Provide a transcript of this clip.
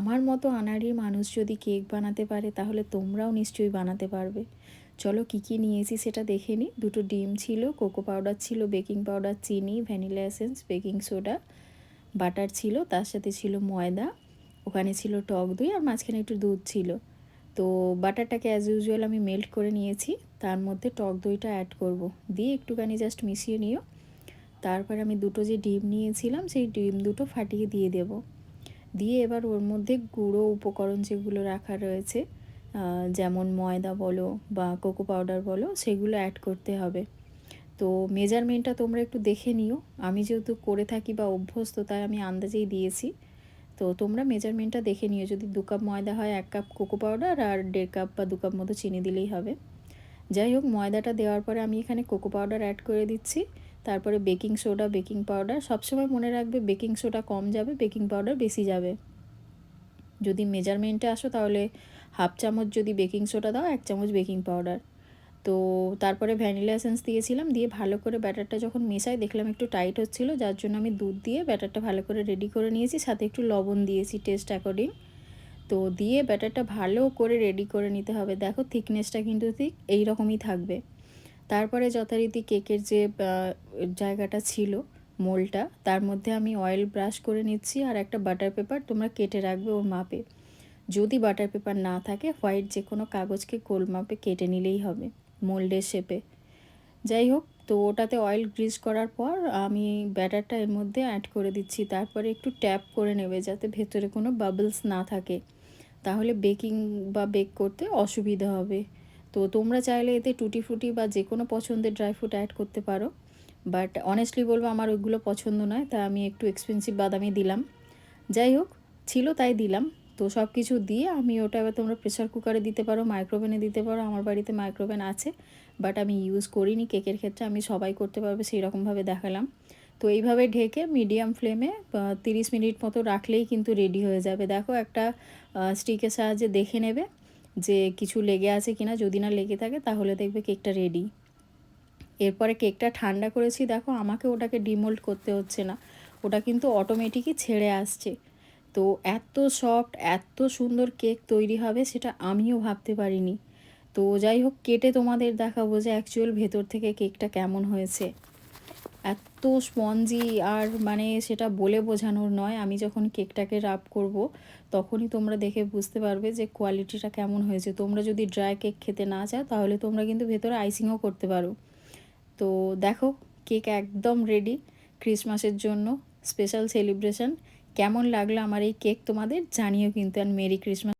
আমার মতো আনাড়ি মানুষ যদি কেক বানাতে পারে তাহলে তোমরাও নিশ্চয়ই বানাতে পারবে। চলো কী কী নিয়েছি সেটা দেখে নিই। দুটো ডিম ছিল, কোকো পাউডার ছিল, বেকিং পাউডার, চিনি, vanilla essence, baking soda, butter ছিল, তার সাথে ছিল ময়দা, ওখানে ছিল টক দই আর মাঝখানে একটু দুধ ছিল। তো বাটারটাকে অ্যাজ ইউজুয়াল আমি মেল্ট করে নিয়েছি, তার মধ্যে টক দইটা অ্যাড করব, দিয়ে একটুখানি জাস্ট মিশিয়ে নিও। তারপর আমি দুটো যে ডিম নিয়েছিলাম সেই ডিম দুটো ফাটিয়ে দিয়ে দেব। দিয়ে এবার ওর মধ্যে গুঁড়ো উপকরণ যেগুলো রাখা রয়েছে, যেমন ময়দা বলো বা কোকো পাউডার বলো, সেগুলো অ্যাড করতে হবে। তো মেজারমেন্টটা তোমরা একটু দেখে নিও। আমি যেহেতু করে থাকি বা অভ্যস্ত, তাই আমি আন্দাজেই দিয়েছি। তো তোমরা মেজারমেন্টটা দেখে নিও। যদি 2 কাপ ময়দা হয় 1 কাপ কোকো পাউডার আর 1.5 কাপ বা 2 কাপ মতো চিনি দিলেই হবে। যাই হোক, ময়দাটা দেওয়ার পরে আমি এখানে কোকো পাউডার অ্যাড করে দিচ্ছি। তারপরে বেকিং সোডা, বেকিং পাউডার, সবসময় মনে রাখবে বেকিং সোডা কম যাবে, বেকিং পাউডার বেশি যাবে। যদি মেজারমেন্টে আসো তাহলে হাফ চামচ যদি বেকিং সোডা দাও, 1 চামচ বেকিং পাউডার। তো তারপরে ভ্যানিলা এসেন্স দিয়েছিলাম, দিয়ে ভালো করে ব্যাটারটা যখন মেশাই দেখলাম একটু টাইট হচ্ছিল, যার জন্য আমি দুধ দিয়ে ব্যাটারটা ভালো করে রেডি করে নিয়েছি, সাথে একটু লবণ দিয়েছি টেস্ট অ্যাকর্ডিং। তো দিয়ে ব্যাটারটা ভালো করে রেডি করে নিতে হবে। দেখো থিকনেসটা কিন্তু ঠিক এই রকমই থাকবে। তারপরে যথারীতি কেকের যে জায়গাটা ছিল, মোলটা, তার মধ্যে আমি অয়েল ব্রাশ করে নিচ্ছি আর একটা বাটার পেপার তোমরা কেটে রাখবে ওর মাপে। যদি বাটার পেপার না থাকে, হোয়াইট যে কোনো কাগজকে গোল মাপে কেটে নিলেই হবে মোল্ডের শেপে। যাই হোক, তো ওটাতে অয়েল গ্রিজ করার পর আমি ব্যাটারটা এর মধ্যে অ্যাড করে দিচ্ছি। তারপরে একটু ট্যাপ করে নেবে যাতে ভেতরে কোনো বাবলস না থাকে, তাহলে বেকিং বা বেক করতে অসুবিধা হবে। তো তোমরা চাইলে এতে টুটি ফ্রুটি বা যে কোনো পছন্দের ড্রাই ফ্রুট অ্যাড করতে পারো, বাট অনেস্টলি বলবো আমার ওইগুলো পছন্দ নয়, তাই আমি একটু এক্সপেন্সিভ বাদামই দিলাম। যাই হোক, ছিল তাই দিলাম। তো সব কিছু দিয়ে আমি ওটা, এবার তোমরা প্রেসার কুকারে দিতে পারো, মাইক্রোওভেনে দিতে পারো। আমার বাড়িতে মাইক্রোওভেন আছে, বাট আমি ইউজ করিনি কেকের ক্ষেত্রে। আমি সবাই করতে পারবে সেই রকমভাবে দেখালাম। তো এইভাবে ঢেকে মিডিয়াম ফ্লেমে 30 মিনিট মতো রাখলেই কিন্তু রেডি হয়ে যাবে। দেখো একটা স্টিকের সাহায্যে দেখে নেবে যে কিছু লেগে আছে কিনা, যদি না লেগে থাকে তাহলে দেখবে কেকটা রেডি। এরপরে কেকটা ঠান্ডা করেছি, দেখো আমাকে ওটাকে ডিমোল্ড করতে হচ্ছে না, ওটা কিন্তু অটোমেটিকই ছেড়ে আসছে। তো এত সফট, এত সুন্দর কেক তৈরি হবে সেটা আমিও ভাবতে পারিনি। তো যাই হোক, কেটে তোমাদের দেখাবো যে অ্যাকচুয়াল ভেতর থেকে কেকটা কেমন হয়েছে। এত স্পঞ্জি, আর মানে সেটা বলে বোঝানোর নয়। আমি যখন কেকটাকে রাব করব তখনই তোমরা দেখে বুঝতে পারবে যে কোয়ালিটিটা কেমন হয়েছে। তোমরা যদি ড্রাই কেক খেতে না চাও তাহলে তোমরা কিন্তু ভেতরে আইসিংও করতে পারো। তো দেখো, কেক একদম রেডি ক্রিসমাসের জন্য, স্পেশাল সেলিব্রেশন। কেমন লাগলো আমার এই কেক তোমাদের জানিও কিন্তু, আর মেরি ক্রিসমাস।